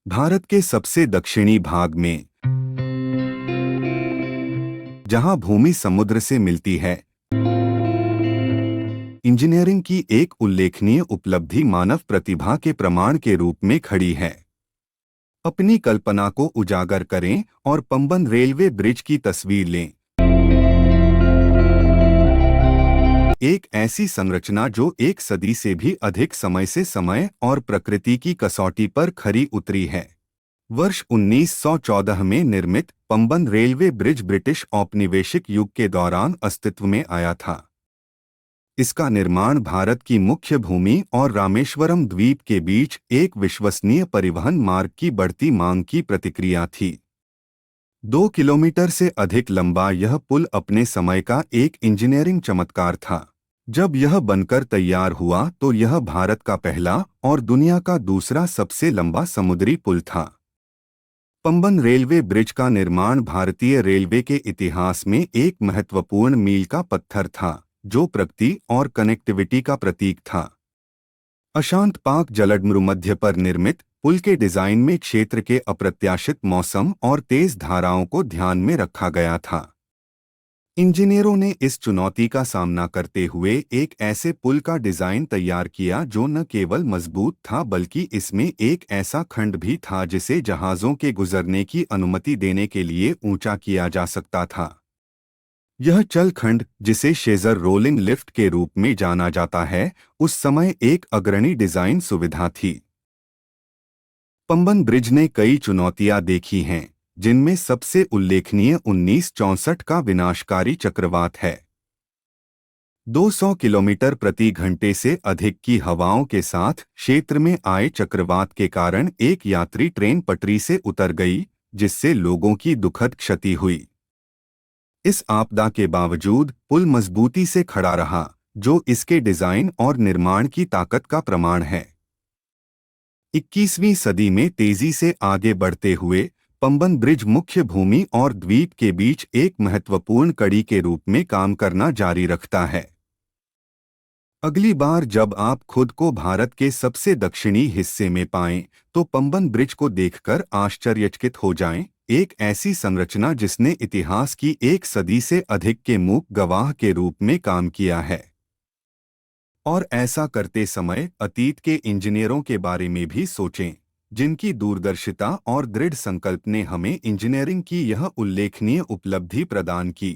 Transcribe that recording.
भारत के सबसे दक्षिणी भाग में, जहां भूमि समुद्र से मिलती है, इंजीनियरिंग की एक उल्लेखनीय उपलब्धि मानव प्रतिभा के प्रमाण के रूप में खड़ी है। अपनी कल्पना को उजागर करें और पंबन रेलवे ब्रिज की तस्वीर लें। एक ऐसी संरचना जो एक सदी से भी अधिक समय से समय और प्रकृति की कसौटी पर खरी उतरी है। वर्ष 1914 में निर्मित पंबन रेलवे ब्रिज ब्रिटिश औपनिवेशिक युग के दौरान अस्तित्व में आया था। इसका निर्माण भारत की मुख्य भूमि और रामेश्वरम द्वीप के बीच एक विश्वसनीय परिवहन मार्ग की बढ़ती मांग की प्रतिक्रिया थी। 2 किलोमीटर से अधिक लंबा यह पुल अपने समय का एक इंजीनियरिंग चमत्कार था। जब यह बनकर तैयार हुआ तो यह भारत का पहला और दुनिया का दूसरा सबसे लंबा समुद्री पुल था। पंबन रेलवे ब्रिज का निर्माण भारतीय रेलवे के इतिहास में एक महत्वपूर्ण मील का पत्थर था, जो प्रगति और कनेक्टिविटी का प्रतीक था। अशांत पाक जलमध्य पर निर्मित पुल के डिजाइन में क्षेत्र के अप्रत्याशित मौसम और तेज धाराओं को ध्यान में रखा गया था। इंजीनियरों ने इस चुनौती का सामना करते हुए एक ऐसे पुल का डिजाइन तैयार किया जो न केवल मजबूत था बल्कि इसमें एक ऐसा खंड भी था जिसे जहाज़ों के गुजरने की अनुमति देने के लिए ऊंचा किया जा सकता था। यह चल खंड, जिसे शेजर रोलिंग लिफ्ट के रूप में जाना जाता है, उस समय एक अग्रणी डिजाइन सुविधा थी। पंबन ब्रिज ने कई चुनौतियां देखी हैं, जिनमें सबसे उल्लेखनीय 1964 का विनाशकारी चक्रवात है। 200 किलोमीटर प्रति घंटे से अधिक की हवाओं के साथ क्षेत्र में आए चक्रवात के कारण एक यात्री ट्रेन पटरी से उतर गई, जिससे लोगों की दुखद क्षति हुई। इस आपदा के बावजूद पुल मजबूती से खड़ा रहा, जो इसके डिजाइन और निर्माण की ताकत का प्रमाण है। 21वीं सदी में तेजी से आगे बढ़ते हुए पंबन ब्रिज मुख्य भूमि और द्वीप के बीच एक महत्वपूर्ण कड़ी के रूप में काम करना जारी रखता है। अगली बार जब आप खुद को भारत के सबसे दक्षिणी हिस्से में पाएं, तो पंबन ब्रिज को देखकर आश्चर्यचकित हो जाएं, एक ऐसी संरचना जिसने इतिहास की एक सदी से अधिक के मूक गवाह के रूप में काम किया है। और ऐसा करते समय अतीत के इंजीनियरों के बारे में भी सोचें, जिनकी दूरदर्शिता और दृढ़ संकल्प ने हमें इंजीनियरिंग की यह उल्लेखनीय उपलब्धि प्रदान की।